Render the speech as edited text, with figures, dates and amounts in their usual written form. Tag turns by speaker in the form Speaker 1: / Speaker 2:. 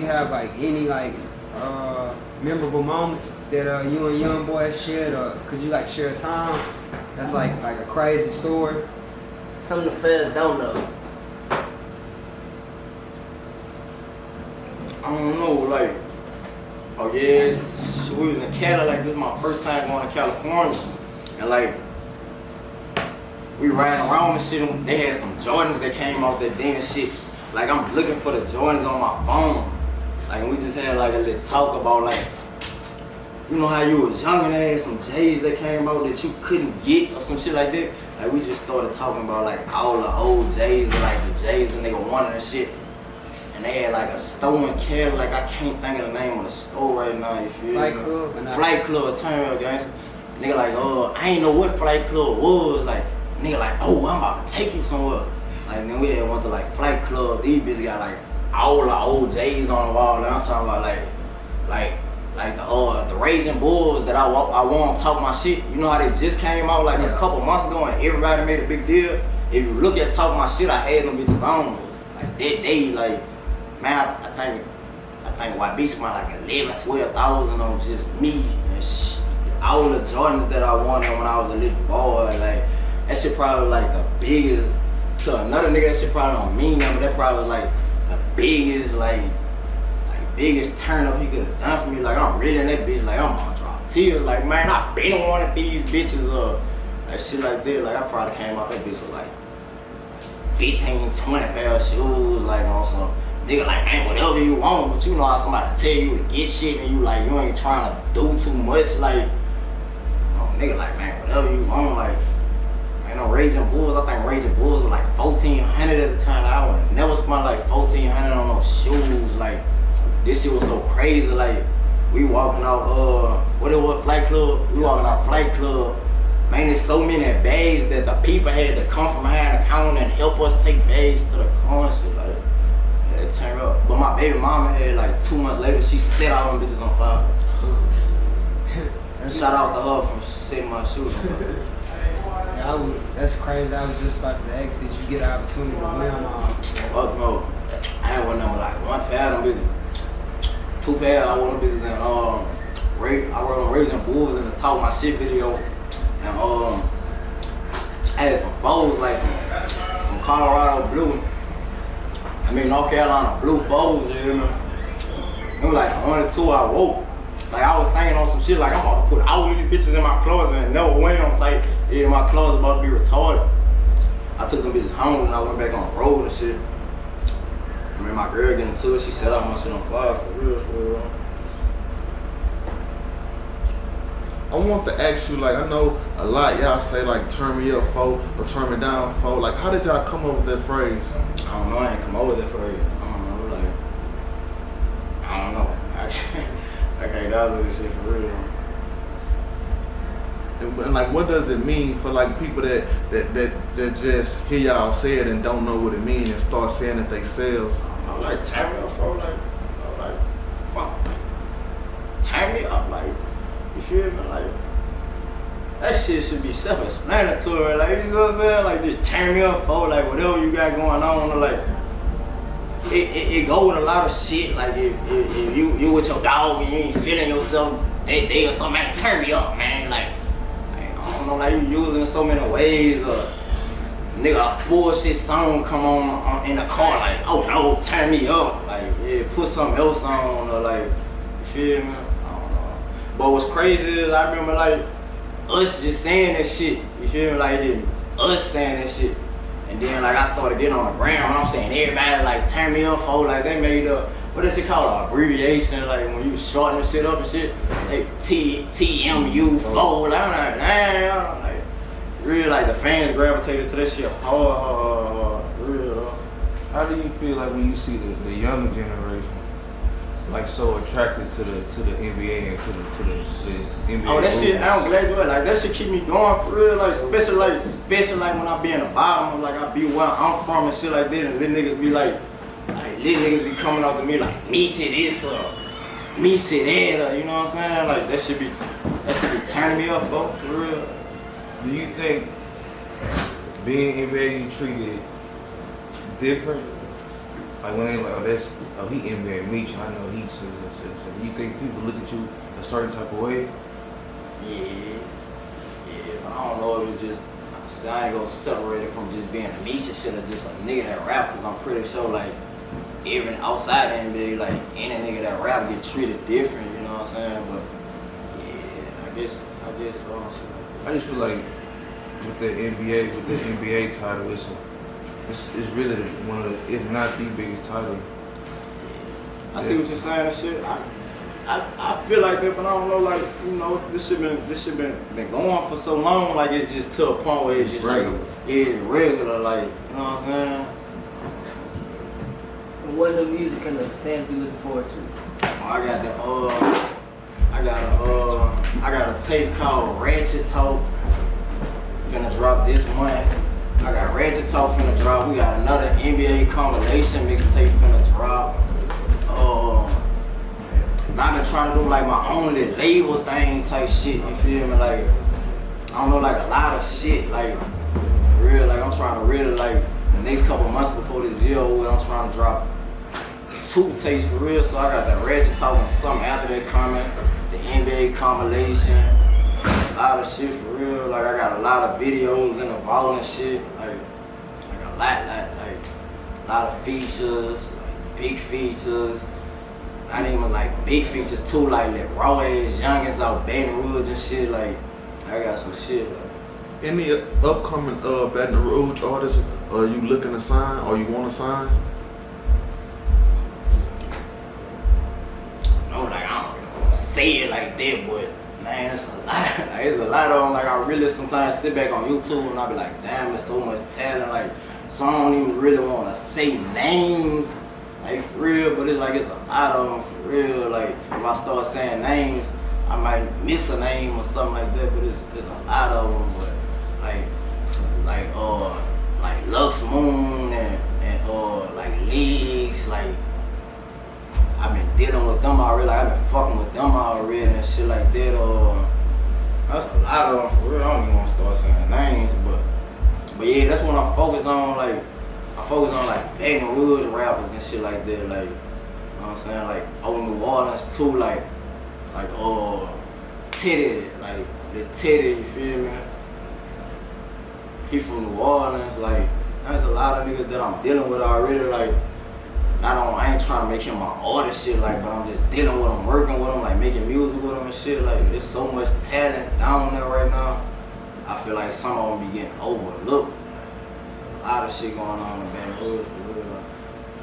Speaker 1: you have like any like memorable moments that you and YoungBoy shared, or could you like share a time that's like a crazy story?
Speaker 2: Something the fans don't know.
Speaker 3: I don't know, like, oh yes, we was in Cali, like this is my first time going to California, and like, we ran around and shit, they had some Jordans that came out that day and shit, like I'm looking for the Jordans on my phone, like we just had like a little talk about like, you know how you was young and they had some J's that came out that you couldn't get or some shit like that, like we just started talking about like all the old J's and like the J's and nigga wanted and shit. And they had like a store in Cali, like I can't think of the name of the store right now, you feel
Speaker 1: Flight
Speaker 3: me?
Speaker 1: Club?
Speaker 3: Flight Club, turn up, guys. Nigga like, I ain't know what Flight Club was. Like, nigga like, oh, I'm about to take you somewhere. Like, then we had went to like Flight Club. These bitches got like all the old J's on the wall. And I'm talking about like the Raging Bulls that I want to talk my shit. You know how they just came out like a couple months ago and everybody made a big deal. If you look at talk my shit, I had them bitches on. Like that day, like. Man, I think YB spent like 11, 12,000 on just me and all the Jordans that I wanted when I was a little boy. Like that shit probably like the biggest. To another nigga, that shit probably don't mean nothing, but that probably like the biggest biggest turn up he could have done for me. Like I'm really in that bitch. Like I'm gonna drop tears. Like man, I been one of these bitches or like shit like that. Like I probably came out that bitch with like 15, 20 pair of shoes, like on some. Nigga like, man, whatever you want, but you know how somebody tell you to get shit and you like, you ain't trying to do too much, like, nigga like, man, whatever you want, like, man, no Raging Bulls, I think Raging Bulls were like 1,400 at the time, like, I would never spend like 1,400 on no shoes, like, this shit was so crazy, like, we walking out, what it was, Flight Club, we walking out Flight Club, man, there's so many bags that the people had to come from behind the counter and help us take bags to the car and shit, like, it turned up. But my baby mama had like 2 months later, she set all them bitches on fire. Shout out to her for setting my shoes on fire.
Speaker 1: Yeah, that's crazy. I was just about to ask, did you get an opportunity to win them all?
Speaker 3: Fuck no. I ain't won number like one pair of them bitches. 2 pairs, I won them bitches and I wrote on Raging Bulls in the Talk My Shit video. And I had some foes, like some Colorado blue. North Carolina blue foes, you hear me? It was like the only 2 I woke. Like I was thinking on some shit like I'm about to put all these bitches in my closet and never win them type. Yeah, my closet about to be retarded. I took them bitches home and I went back on the road and shit. I mean, my girl getting into it, she set out my shit on fire for real.
Speaker 4: I want to ask you, like, I know a lot y'all say like turn me up fo or turn me down fo. Like, how did y'all come up with that phrase?
Speaker 3: I don't know, I ain't come up with that phrase. I don't know. I can't dollar this shit for real.
Speaker 4: And like, what does it mean for like people that just hear y'all say it and don't know what it means and start saying it themselves?
Speaker 3: Like turn me up, bro. Like fuck. Turn me up, like you feel me? Like that shit should be self-explanatory. Like you know what I'm saying? Like just turn me up, for like whatever you got going on. Or, like it go with a lot of shit. Like if you with your dog and you ain't feeling yourself that day or something, man, turn me up, man. Like I don't know, like you using it so many ways. Nigga, a bullshit song come on in the car, like, oh no, turn me up. Like, yeah, put something else on, or like, you feel me? I don't know. But what's crazy is I remember like us just saying that shit. You feel me? Like us saying that shit. And then like I started getting on the ground and I'm saying everybody like turn me up for like they made a what is it called, an abbreviation, like when you shorten shit up and shit, like TMU for like I'm like damn, like really like the fans gravitated to that shit hard, real.
Speaker 5: How do you feel like when you see the younger generation like so attracted to the NBA and to the NBA?
Speaker 3: Oh, that shit, I'm glad you like that shit keep me going for real, like especially like when I be in the bottom, like I be where I'm from and shit like that, and then niggas be like these niggas be coming up to me like Meechy this or Meechy that, or you know what I'm saying? Like that should be turning me up for real.
Speaker 5: Do you think being NBA you treated different Like when they like, he NBA Meech, I know he says this. So you think people look at you a certain type of way?
Speaker 3: Yeah, but I don't know if it's just, see, I ain't gonna separate it from just being a Meech and shit or just a nigga that rap, cause I'm pretty sure like, even outside the NBA, like any nigga that rap get treated different, you know what I'm saying? But yeah, I guess so.
Speaker 5: I just feel like with the NBA title, it's really one of the, if not the biggest title.
Speaker 3: I see what you're saying and shit. I feel like that, but I don't know, like, you know, this shit been going for so long, like it's just to a point where it's just
Speaker 5: regular.
Speaker 3: Like, it's regular, like, you know what I'm saying?
Speaker 2: And what new music can the fans be looking forward to?
Speaker 3: I got a tape called Ratchet Talk. Finna drop this month. I got Ratchet Talk finna drop. We got another NBA compilation mixtape finna drop. And I've been trying to do like my own little label thing type shit, you feel me? Like, I don't know, like a lot of shit, like, for real, like I'm trying to really, like, the next couple months before this year, I'm trying to drop 2 tapes for real. So I got that Ratchet Talk and something after that coming, the NBA compilation, a lot of shit for real. Like I got a lot of videos in the vault and shit, like a lot of features, like big features. Not even like big features too, like raw ass youngins out Baton Rouge and shit. Like I got some shit. Like.
Speaker 4: Any upcoming Baton Rouge artists are you looking to sign or you want to sign?
Speaker 3: No, like I don't want to say it like that, but man, it's a lot. Like, it's a lot of them. Like I really sometimes sit back on YouTube and I be like, damn, there's so much talent. Like so I don't even really want to say names. Like for real, but it's like it's a lot of them for real. Like if I start saying names, I might miss a name or something like that. But it's a lot of them. But like Lux Moon and like Leagues. Like I've been dealing with them already. Like I've been fucking with them already and shit like that. That's a lot of them for real. I don't even want to start saying names, but yeah, that's what I'm focused on. Like. I focus on like Baton Rouge rappers and shit like that, like, you know what I'm saying, like old New Orleans too, like Teddy, like the Teddy, you feel me? He from New Orleans, like there's a lot of niggas that I'm dealing with already, like I ain't trying to make him my artist shit, like, but I'm just dealing with him, working with him, like making music with him and shit, like there's so much talent down there right now. I feel like some of them be getting overlooked. A lot of shit going on in Baton Rouge.